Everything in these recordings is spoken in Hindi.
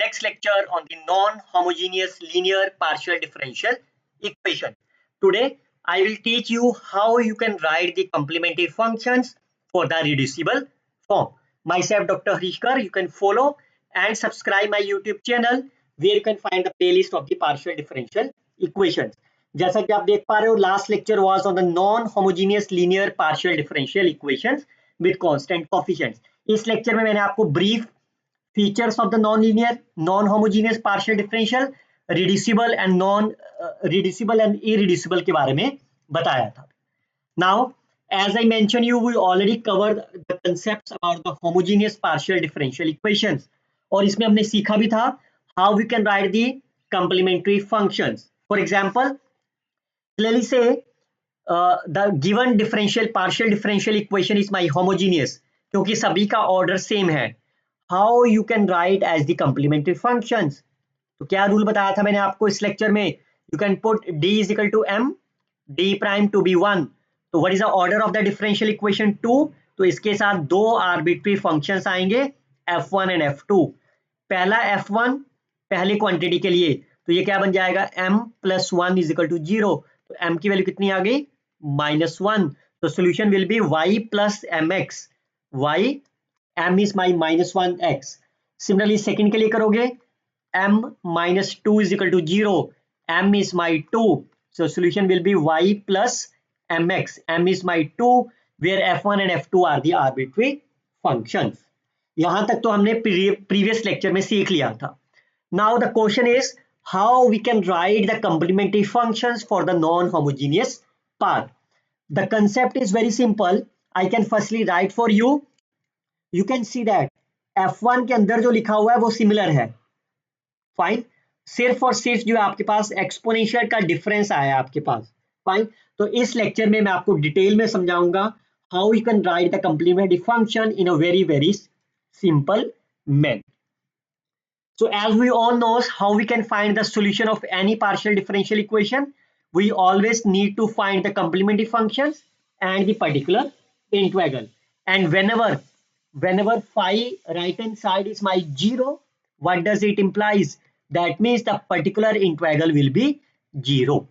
next lecture on the non-homogeneous linear partial differential equation. Today, I will teach you how you can write the complementary functions for the reducible form. Myself, Dr. Harishkar, you can follow and subscribe my YouTube channel where you can find the playlist of the partial differential equations. जैसा कि आप देख पा रहे हो, last lecture was on the non-homogeneous linear partial differential equations with constant coefficients. इस लेक्चर में मैंने आपको brief features of the non-linear non-homogeneous partial differential reducible and reducible and irreducible के बारे में बताया था. Now as I mentioned you, we already covered the concepts about the homogeneous partial differential equations और इसमें हमने सीखा भी था how we can write the complementary functions. For example, clearly say the given differential partial differential equation is my homogeneous क्योंकि सभी का ऑर्डर सेम है. How you can write as the complementary functions? तो क्या रूल बताया था मैंने आपको इस लेक्चर में? You can put d is equal to m, d prime to be 1. तो what is the order of the differential equation 2? तो इसके साथ दो arbitrary functions आएंगे f1 and f2. पहला f1 पहले क्वांटिटी के लिए तो ये क्या बन जाएगा m plus 1 is equal to 0. तो m की वैल्यू कितनी आ गई? -1. तो solution will be y plus mx. y m is my -1x. Similarly second के लिए करोगे m minus 2 is equal to 0. m is my 2. So solution will be y plus mx. m is my 2 where f1 and f2 are the arbitrary functions. यहाँ तक तो हमने previous lecture में सीख लिया था. Now the question is how we can write the complementary functions for the non-homogeneous part. The concept is very simple. I can firstly write for you. You can see that f1 के अंदर जो लिखा हुआ है वो सिमिलर है. फाइन. सिर्फ और सिर्फ जो आपके पास एक्सपोनेंशियल का डिफरेंस आया है आपके पास. फाइन. तो इस लेक्चर में मैं आपको डिटेल में समझाऊंगा how you can write the complementary function in a very simple manner. So as we all knows how we can find the solution of any partial differential equation, we always need to find the complementary functions and the particular integral. And whenever phi right hand side is my 0, what does it implies? That means the particular integral will be 0.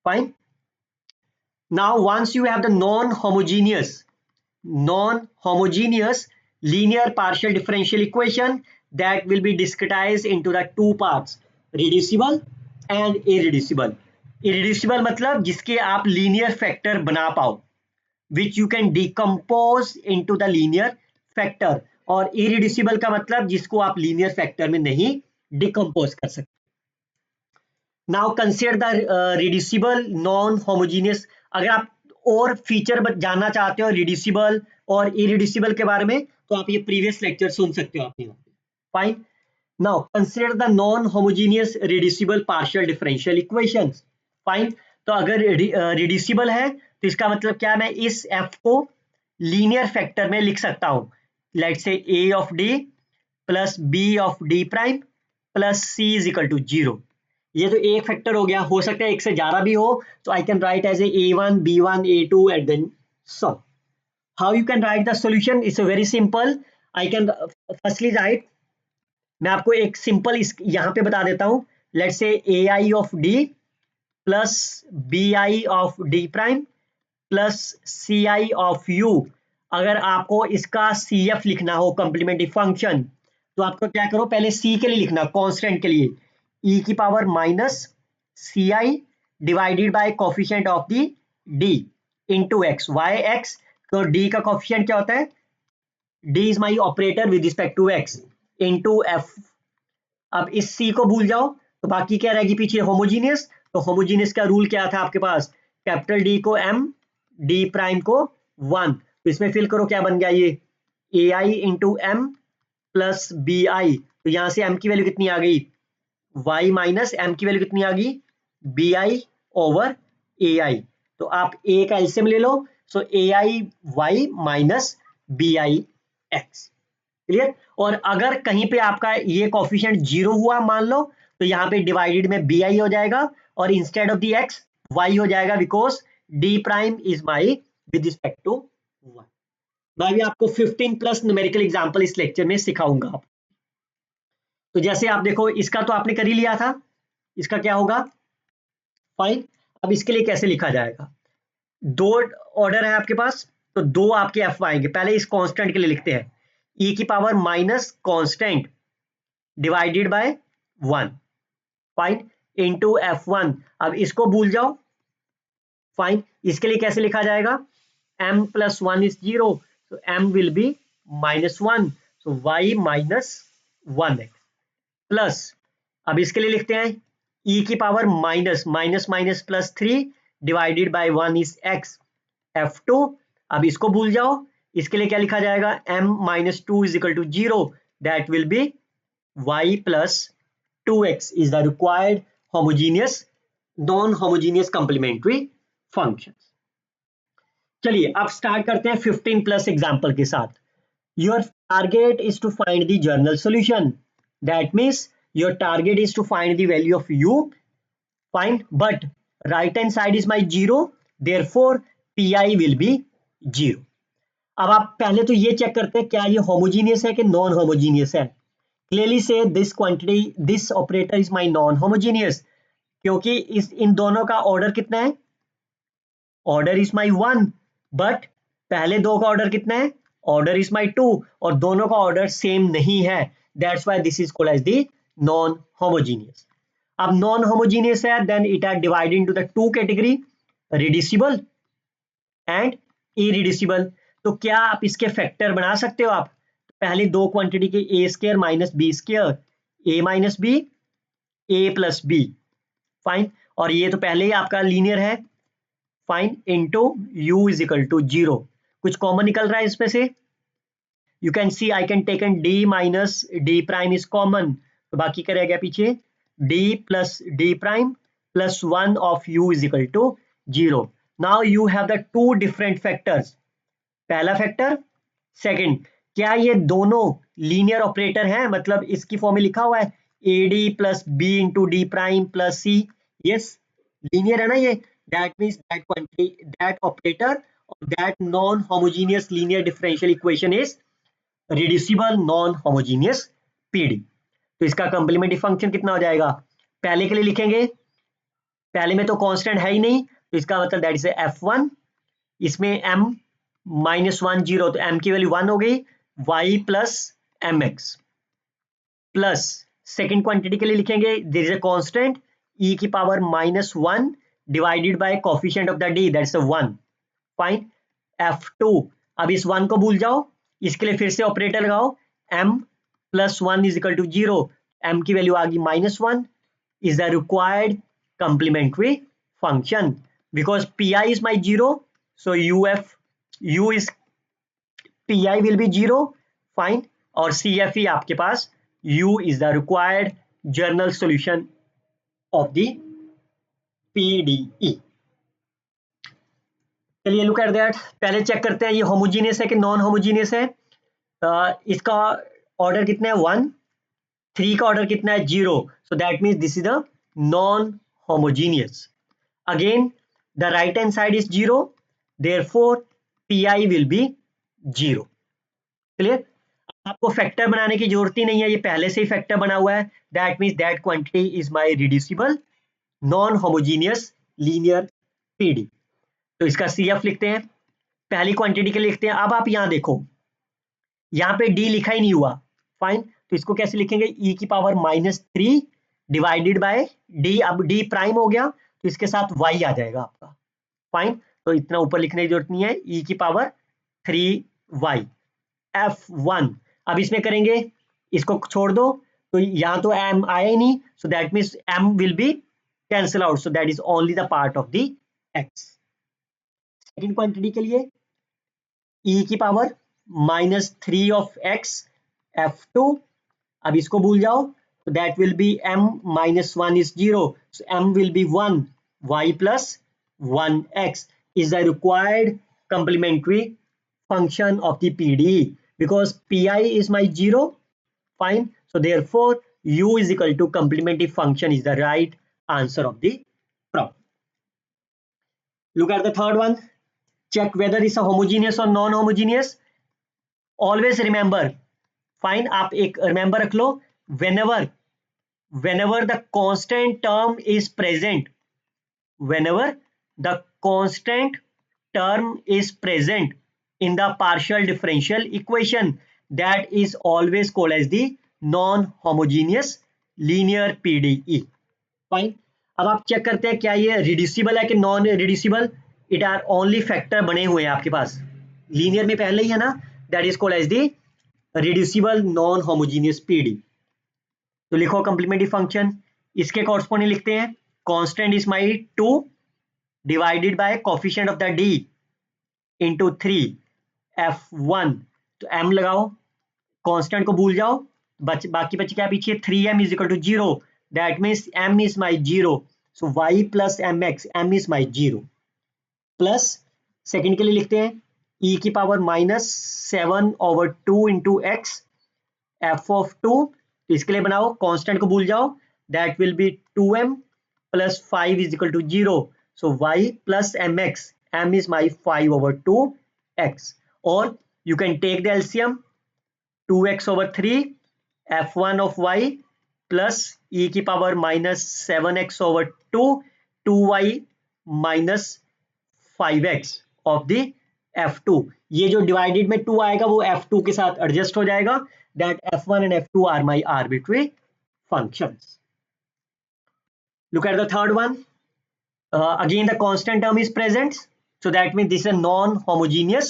Fine. Now once you have the non-homogeneous linear partial differential equation, that will be discretized into the two parts, reducible and irreducible. Irreducible मतलब जिसके आप linear factor बना पाओ, which you can decompose into the linear factor, और irreducible का मतलब जिसको आप linear factor में नहीं decompose कर सकते. Now consider the reducible non-homogeneous. अगर आप और फीचर जानना चाहते हो reducible और irreducible के बारे में तो आप ये previous lecture सुन सकते हो आप. Fine. Now consider the non-homogeneous reducible partial differential equations. Fine. तो अगर reducible है तो इसका मतलब क्या, मैं इस f को लीनियर फैक्टर में लिख सकता हूं. Let's say a of d plus b of d prime plus c is equal to 0. ये तो एक फैक्टर हो गया, हो सकता है एक से ज्यादा भी हो, तो I can write as a1, b1, a2 and then so. How you can write the solution is very simple. I can firstly write, मैं आपको एक सिंपल यहाँ पे बता देता हूं. Let's say ai of d plus bi of d prime plus ci of u. अगर आपको इसका cf लिखना हो कंप्लीमेंट्री फंक्शन तो आपको क्या करो, पहले c के लिए लिखना कांस्टेंट के लिए e की power minus ci divided by coefficient of the d into x y x. तो d का कोफिशिएंट क्या होता है, d is my operator with respect to x into f. अब इस c को भूल जाओ तो बाकी क्या रहेगी पीछे, होमोजीनियस. तो होमोजीनियस का रूल क्या था आपके पास, कैपिटल D को m, d प्राइम को 1. तो इसमें फिल करो क्या बन गया, ये ai into m plus bi. तो यहां से m की वैल्यू कितनी आ गई, y माइनस m की वैल्यू कितनी आ गई, bi ओवर ai. तो आप a का एलसीएम ले लो, सो ai y minus bi x. Clear. और अगर कहीं पे आपका ये कोफिशिएंट 0 हुआ मान लो तो यहाँ पे डिवाइडेड में bi हो जाएगा और instead of the x y हो जाएगा, because d prime is my with respect to 1. मैं भी आपको 15 प्लस न्यूमेरिकल एग्जांपल इस लेक्चर में सिखाऊंगा. तो जैसे आप देखो, इसका तो आपने कर ही लिया था, इसका क्या होगा, फाइन। अब इसके लिए कैसे लिखा जाएगा, दो ऑर्डर है आपके पास, तो दो आपके एफ आएंगे। पहले इस कांस्टेंट के लिए लिखते हैं, ई की power minus constant divided by 1, fine, into f1। अब इसको भूल जाओ, फाइन। इसके लिए कैसे लिखा जाएगा, m plus 1 is 0, so m will be -1, so y minus 1x plus, अब इसके लिए लिखते हैं e की power minus minus minus plus 3 divided by 1 is x f2। अब इसको भूल जाओ, इसके लिए क्या लिखा जाएगा, m minus 2 is equal to 0, that will be y plus 2x is the required homogeneous non-homogeneous complementary functions। चलिए अब स्टार्ट करते हैं 15 प्लस एग्जाम्पल के साथ। Your target is to find the general solution, that means your target is to find the value of u, fine, but right hand side is my 0, therefore pi will be 0। अब आप पहले तो ये चेक करते हैं क्या ये होमोजीनियस है कि नॉन होमोजीनियस है। क्लियरली से this quantity, this operator is my non homogeneous, क्योंकि इन दोनों का ऑर्डर कितना है, ऑर्डर इज माई 1, बट पहले दो का ऑर्डर कितना है, ऑर्डर इज माई 2, और दोनों का ऑर्डर सेम नहीं है, that's why this is called as the non homogeneous. अब नॉन होमोजीनियस है, then it are divided into the two category, reducible and irreducible. तो क्या आप इसके फैक्टर बना सकते हो आप, तो पहले दो क्वांटिटी के a square minus b square, a minus b, a plus b, fine, और ये तो पहले ही आपका लीनियर है, fine, into u is equal to 0। कुछ कॉमन निकल रहा है इसमें से, you can see I can taken d minus d prime is common, तो बाकी क्या रह गया पीछे, d plus d prime plus 1 of u is equal to 0। Now you have the two different factors, पहला फैक्टर, सेकंड, क्या ये दोनों लीनियर ऑपरेटर हैं, मतलब इसकी फॉर्म में लिखा हुआ है ad plus B into D prime plus C, yes linear है ना ये, that means that quantity, that operator or that non-homogeneous linear differential equation is reducible non-homogeneous PD। तो इसका कंप्लीमेंट्री फंक्शन कितना हो जाएगा, पहले के लिए लिखेंगे, पहले में तो कांस्टेंट है ही नहीं, तो इसका मतलब दैट इज f1, इसमें m माइनस 1 0, तो m की वैल्यू 1 हो गई, y plus mx plus, second quantity के लिए लिखेंगे there is a constant e की power minus 1 divided by coefficient of the d, that's 1, fine, f2। अब इस 1 को भूल जाओ, इसके लिए फिर से ऑपरेटर लगाओ, m plus 1 is equal to 0, m की वैल्यू आ गई minus 1, is the required complementary function, because pi is my 0, so u is pi will be 0, fine, और CFE आपके पास u is the required general solution of the PDE। चलिए लुक एट दैट, पहले चेक करते हैं ये होमोजीनियस है कि नॉन होमोजीनियस है। इसका ऑर्डर कितना है 1, 3 का ऑर्डर कितना है 0, so that means this is the non homogeneous. Again the right hand side is 0, therefore pi will be 0। Clear, आपको फैक्टर बनाने की जरूरत ही नहीं है, ये पहले से ही फैक्टर बना हुआ है, that means that quantity is my reducible non homogeneous linear PD. तो इसका CF लिखते हैं, पहली क्वांटिटी के लिए लिखते हैं। अब आप यहां देखो, यहाँ पे d लिखा ही नहीं हुआ, फाइन, तो इसको कैसे लिखेंगे, e की पावर -3 डिवाइडेड बाय d, अब d प्राइम हो गया तो इसके साथ y आ जाएगा आपका, फाइन, तो इतना ऊपर लिखने की जरूरत नहीं है, e की पावर 3y f1। अब इसमें करेंगे, इसको छोड़ दो, तो यहां तो m आया ही नहीं, so that means m will B cancel out, so that is only the part of the x। Second quantity के लिए e की पावर -3 ऑफ x f2, अब इसको भूल जाओ, तो that will B m -1 is 0, so m will B 1, y plus 1x is the required complementary function of the PDE, because pi is my 0, fine, so therefore u is equal to complementary function is the right answer of the problem। Look at the third one, check whether it's a homogeneous or non-homogeneous। always remember, fine, आप एक remember रख लो, whenever the constant term is present, whenever the constant term is present in the partial differential equation, that is always called as the non-homogeneous linear PDE. Fine. अब आप चेक करते हैं क्या ये रिड्यूसिबल है कि non reducible. It are only factor बने हुए हैं आपके पास, लीनियर में पहले ही है ना, that is called as the reducible non homogeneous PD. तो लिखो कंप्लीमेंट्री फंक्शन, इसके कॉरस्पॉन्डिंग लिखते हैं. Constant is my 2 divided by coefficient of the D into 3 f1. तो m लगाओ, कांस्टेंट को भूल जाओ, बाकी बच क्या पीछे 3m is equal to 0. That means m is my 0. So y plus mx, m is my 0. Plus second के लिए लिखते हैं e की power -7/2 into x f of 2. तो इसके लिए बनाओ, कांस्टेंट को भूल जाओ, that will be 2m plus 5 is equal to 0. So y plus mx, m is my 5/2x. और you can take the LCM, 2x/3 f1 of y plus e की power -7x/2 2y minus 5x of the f2. ये जो डिवाइडेड में 2 आएगा वो f2 के साथ एडजस्ट हो जाएगा. That f1 and f2 are my arbitrary functions. Look at the third one. Again the constant term is present, so that means this is a non-homogeneous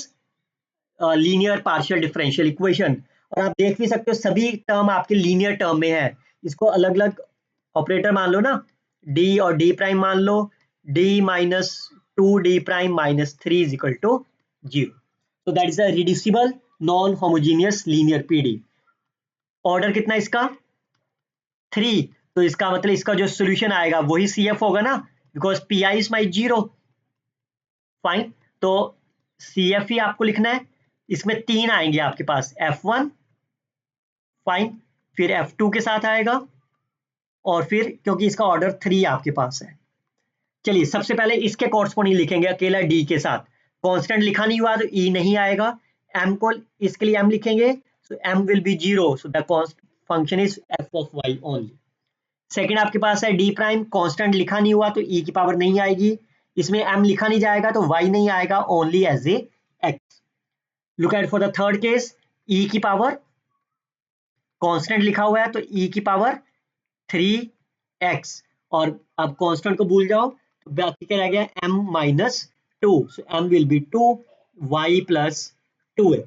linear partial differential equation. और आप देख भी सकते हो सभी टर्म आपके लीनियर टर्म में है. इसको अलग अलग ऑपरेटर मान लो ना, d और d प्राइम मान लो, d minus 2d prime minus 3 is equal to 0. So that is a reducible non-homogeneous linear PD. Order कितना इसका 3. तो इसका मतलब इसका जो सोल्यूशन आएगा वही CF होगा ना, because PI is my 0. Fine. तो CF ही आपको लिखना है. इसमें 3 आएंगे आपके पास, F1 फाइन, फिर F2 के साथ आएगा, और फिर क्योंकि इसका ऑर्डर 3 आपके पास है. चलिए सबसे पहले इसके कॉरस्पॉन्डिंग लिखेंगे अकेला D के साथ. कांस्टेंट लिखा नहीं हुआ तो E नहीं आएगा. M को इसके लिए M लिखेंगे, सो M will be 0. So the function is f of y only. Second आपके पास है D प्राइम, कांस्टेंट लिखा नहीं हुआ तो E की पावर नहीं आएगी, इसमें M लिखा नहीं जाएगा तो y नहीं आएगा, only as a x. Look at for the third case, E की पावर, कांस्टेंट लिखा हुआ है तो E की पावर 3x, और अब कांस्टेंट को भूल जाओ तो बाकी क्या रह गया m minus 2. So m will be 2 y plus 2x.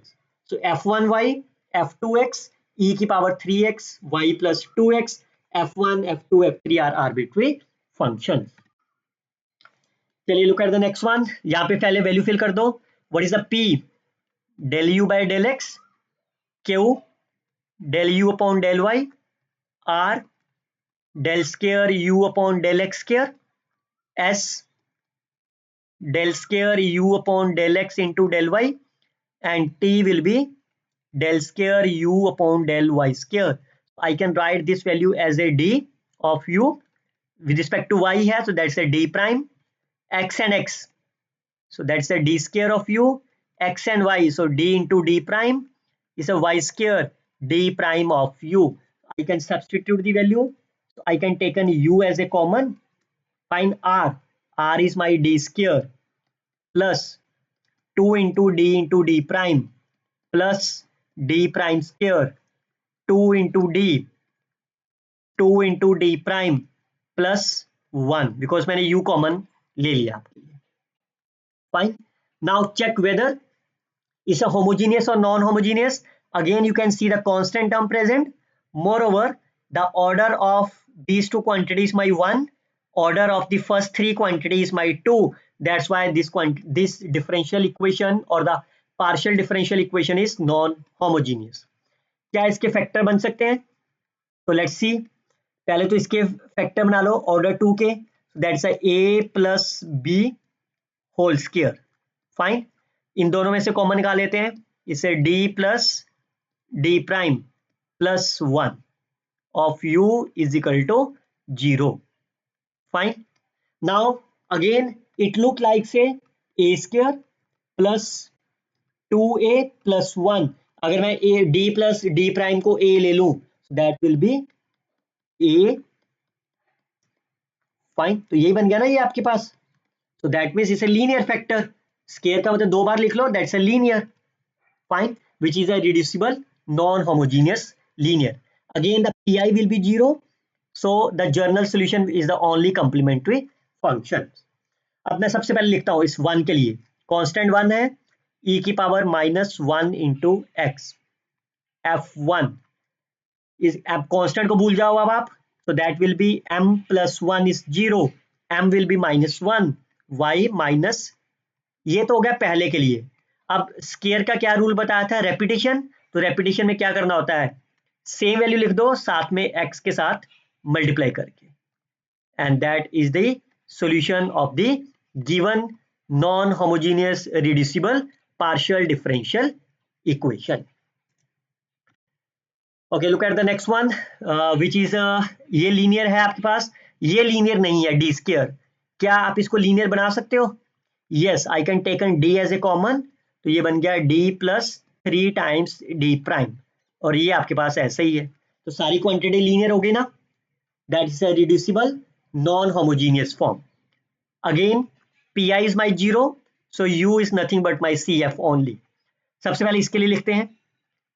So f1y f2x e की power 3x y plus 2x, f1 f2 f3 are arbitrary function. चलिए look at the next one. यहाँ पे पहले वैल्यू फिल कर दो. What is the p? del u by del x, q del u upon del y, r del square u upon del x square, s del square u upon del x into del y, and t will be del square u upon del y square. I can write this value as a d of u with respect to y है, so that's a d prime. X and x, so that's a d square of u. X and y, so d into d prime is a y square d prime of u. I can substitute the value, so I can take an u as a common. Find r. R is my d square plus 2 into d prime plus d prime square 2 into d prime plus 1, because मैंने u कॉमन ले लिया. Fine. Now check whether is a homogeneous or non-homogeneous. Again you can see the constant term present. Moreover, the order of these two quantities my 1, order of the first 3 quantities my 2. That's why this differential equation or the partial differential equation is non-homogeneous. क्या इसके फैक्टर बन सकते हैं? तो लेट्स सी. पहले तो इसके फैक्टर बना लो ऑर्डर 2 के. That's a plus b whole square. Fine. इन दोनों में से कॉमन निकाल लेते हैं. इसे d plus d prime plus 1 of u is equal to 0. Fine. Now again it look like say a square plus 2a plus 1. अगर मैं a d plus d prime को a ले लूं that will B A, fine. तो यही बन गया ना ये आपके पास। So that means it's a linear factor. Square का मतलब 2 बार लिख लो, that's a linear. Fine, which is a reducible non-homogeneous linear. Again the pi will be 0, so the general solution is the only complementary function. अब मैं सबसे पहले लिखता हूँ इस 1 के लिए, कांस्टेंट 1 है, e की पावर -1 इंटू एक्स, f1 इस, अब कांस्टेंट को भूल जाओ अब आप, so that will be m plus 1 is 0, m will be -1, y minus, ये तो हो गया पहले के लिए। अब स्केयर का क्या रूल बताया था, रेपिटेशन, तो रेपिटेशन में क्या करना होता है, सेम वैल्यू लिख दो साथ में x के साथ मल्टीप्लाई करके, and that is the solution of the given non homogeneous reducible partial differential equation. Okay, look at the next one which is, ये लीनियर है आपके पास, ये लीनियर नहीं है डी स्केयर, क्या आप इसको लीनियर बना सकते हो? Yes, I can taken D as a common, तो ये बन गया डी प्लस 3 टाइम्स डी प्राइम, और ये आपके पास ऐसे ही है, तो सारी क्वांटिटी लीनियर हो गई ना, that is a reducible non homogeneous form. Again P I is my 0, so u is nothing but my C F only. सबसे पहले इसके लिए लिखते हैं,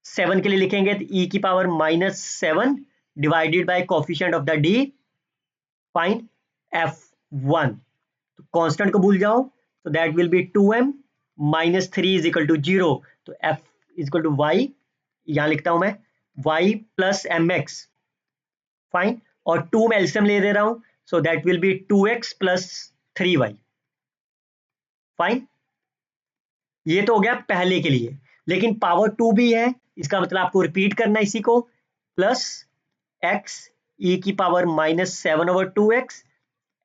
7 के लिए लिखेंगे तो e की power -7 divided by coefficient of the D, fine, f1, तो कांस्टेंट को भूल जाओ, तो that will be 2m -3 is equal to 0, तो f is equal to y, यहां लिखता हूं मैं y प्लस mx, फाइन, और 2 में एलसीएम ले दे रहा हूं, so that will B 2x plus 3y, fine. ये तो हो गया पहले के लिए, लेकिन पावर 2 भी है, इसका मतलब आपको रिपीट करना है इसी को, प्लस x e की power -7/2x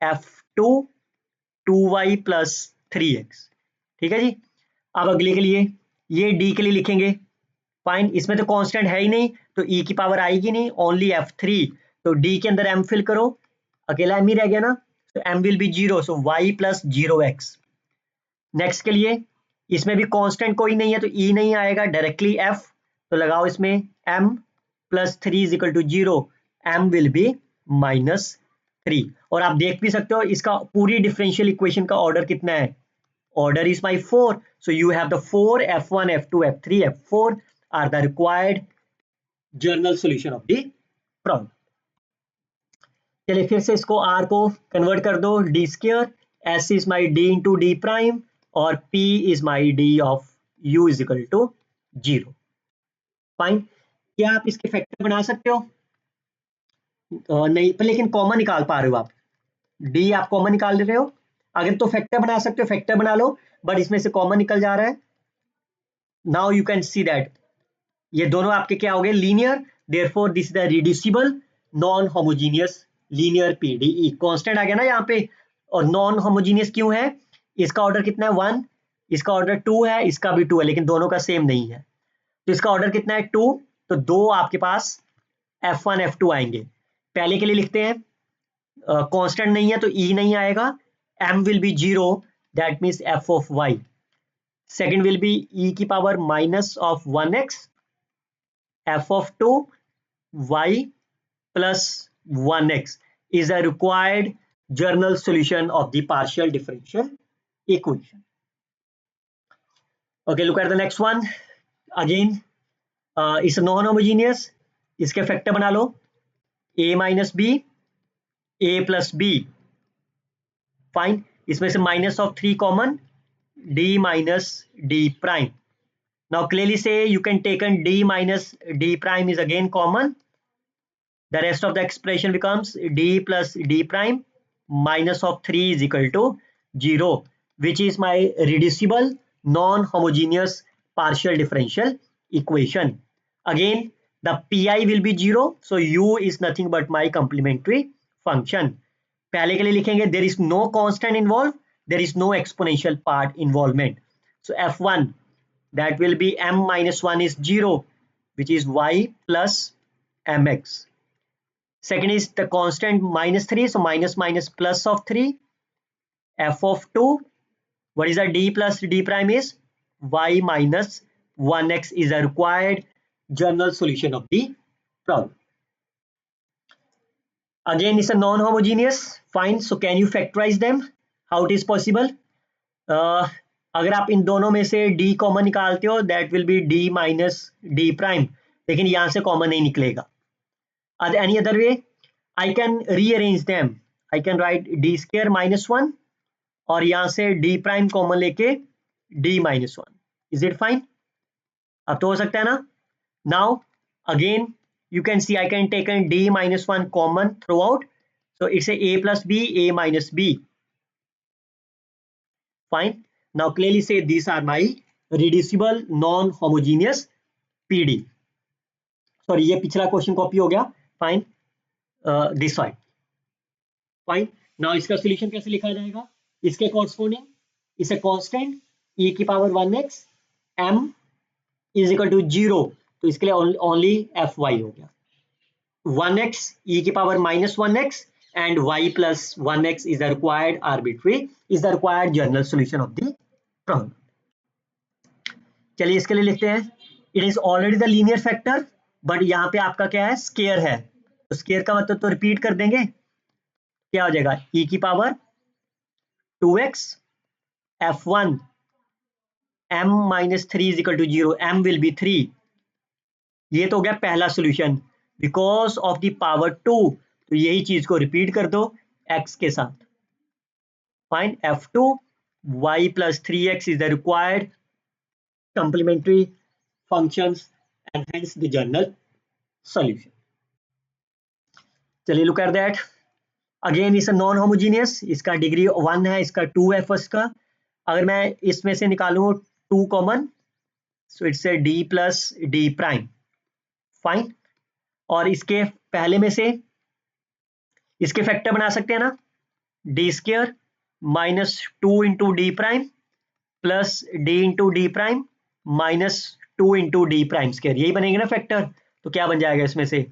f2 2y plus 3x, ठीक है जी। अब अगले के लिए, ये d के लिए लिखेंगे, फाइन, इसमें तो कांस्टेंट है ही नहीं, तो e की पावर आएगी नहीं, ओनली f3, तो d के अंदर m फिल करो, अकेला m ही रह गया ना, तो m will be 0, so y plus 0x। Next के लिए, इसमें भी कांस्टेंट कोई नहीं है तो e नहीं आएगा, डायरेक्टली f, तो लगाओ इसमें m plus 3 is equal to 0, m will be -3, और आप देख भी सकते हो इसका पूरी डिफरेंशियल इक्वेशन का ऑर्डर कितना है, order is my 4, so you have the 4 f1 f2 f3 f4 are the required general solution of the problem. चलिए फिर से इसको r को कन्वर्ट कर दो, D square, s is my d into D prime, और p is my d of u is equal to 0, fine. क्या आप इसके फैक्टर बना सकते हो? नहीं, पर लेकिन कॉमन निकाल पा रहे हो आप, d आप कॉमन निकाल रहे हो, अगर तो फैक्टर बना सकते हो फैक्टर बना लो, बट इसमें से कॉमन निकल जा रहा है। Now you can see that ये दोनों आपके क्या हो गए, linear, therefore this is the reducible non homogeneous linear PDE, constant आ गया ना यहाँ पे, और नॉन होमोजीनियस क्यों है, इसका ऑर्डर कितना है 1, इसका ऑर्डर 2 है, इसका भी 2 है, लेकिन दोनों का सेम नहीं है, तो इसका ऑर्डर कितना है 2, तो 2 आपके पास f1 f2 आएंगे। पहले के लिए लिखते हैं, कांस्टेंट नहीं है तो e नहीं आएगा, m will be 0, that means f of y, second will be e की power minus of 1x f of 2 y plus 1x is a required general solution of the partial differential equation. Okay, look at the next one. Again, it's non-homogeneous. इसके फैक्टर बना लो, a minus b, a plus b, fine, इसमें से minus of 3 common, d minus d prime. Now clearly say you can take d minus d prime is again common. The rest of the expression becomes d plus d prime minus of 3 is equal to 0, which is my reducible non-homogeneous partial differential equation. Again, the pi will be 0, so u is nothing but my complementary function. पहले के लिए लिखेंगे there is no constant involved, there is no exponential part involvement. So f1 that will be m minus 1 is 0, which is y plus mx. Second is the constant -3, so minus minus plus of 3, f of 2, what is the d plus d prime is y minus 1x is a required general solution of the problem. Again, it's a non-homogeneous. Fine. So can you factorize them? How it is possible? अगर आप इन दोनों में से d कॉमन निकालते हो, that will B d minus d prime, लेकिन यहां से कॉमन नहीं निकलेगा. Any other way? I can rearrange them. I can write d square minus 1 और यहां से d प्राइम कॉमन लेके d minus 1. Is it fine? अब तो हो सकता है ना. Now again you can see I can take d minus 1 common throughout, so it's a plus b, a minus b. Fine. Now clearly say these are my reducible non-homogeneous PD. Sorry, ये पिछला क्वेश्चन कॉपी हो गया. Fine. This side. Fine. Now इसका सॉल्यूशन कैसे लिखा जाएगा? इसके corresponding is a constant e की power 1x m is equal to 0, तो इसके लिए ओनली fy हो गया. 1x e की power minus 1x and y plus 1x is the required arbitrary, is the required general solution of the problem. चलिए इसके लिए लिखते हैं. It is already the linear factor, but यहाँ पे आपका क्या है? स्केयर है. तो स्केयर का मतलब तो रिपीट कर देंगे. क्या हो जाएगा? e की power 2x f1 m minus 3 is equal to 0. m will be 3. ये तो हो गया पहला solution. Because of the power 2, तो यही चीज को रिपीट कर दो x के साथ. Fine. f2 y plus 3x is the required complementary functions and hence the general solution. चलिए look at that. Again is a non homogeneous. इसका डिग्री 1 है, इसका 2 है फर्स्ट का. अगर मैं इसमें से निकालूं 2 common, so it's a d plus d prime. Fine. और इसके पहले में से इसके फैक्टर बना सकते हैं ना, d square minus 2 into D prime plus d into D prime minus 2 into D prime square. यही बनेगा ना फैक्टर. तो क्या बन जाएगा इसमें से?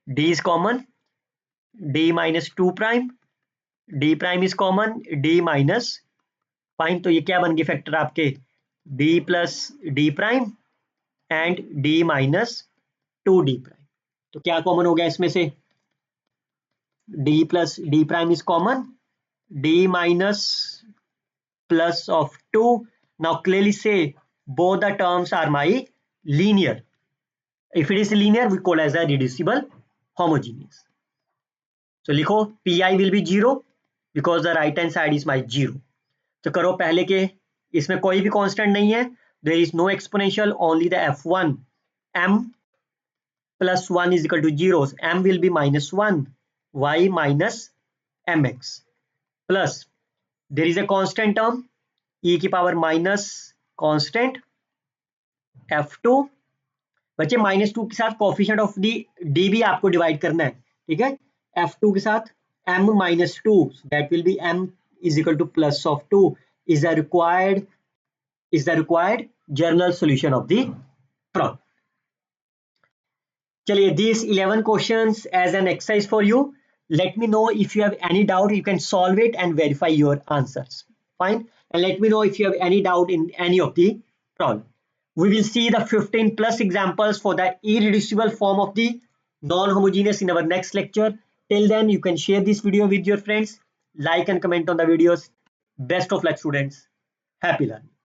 d is common, d minus 2 prime, d prime is common, d minus. Fine. तो ये क्या बन गए फैक्टर आपके? d plus D prime and d minus 2d prime. तो क्या कॉमन हो गया इसमें से? d plus D prime is common, d minus plus of 2. Now clearly say both the terms are my linear. If it is linear, we call as a reducible homogeneous. So लिखो pi will be 0 because the right hand side is my 0. तो करो पहले के, इसमें कोई भी कांस्टेंट नहीं है. There is no exponential, only the f1 m plus 1 is equal to 0. m will be minus 1, y minus mx plus there is a constant term e की पावर माइनस कांस्टेंट f2. बच्चे माइनस 2 के साथ कोफिशिएंट ऑफ दी d भी आपको डिवाइड करना है. ठीक है. f2 के साथ m minus 2, that will B m is equal to plus of 2 is the required general solution of the problem. चलिए, these 11 questions as an exercise for you. Let me know if you have any doubt. You can solve it and verify your answers. Fine. And let me know if you have any doubt in any of the problem. We will see the 15 plus examples for the irreducible form of the non-homogeneous in our next lecture. Till then, you can share this video with your friends, like and comment on the videos. Best of luck, students. Happy learning.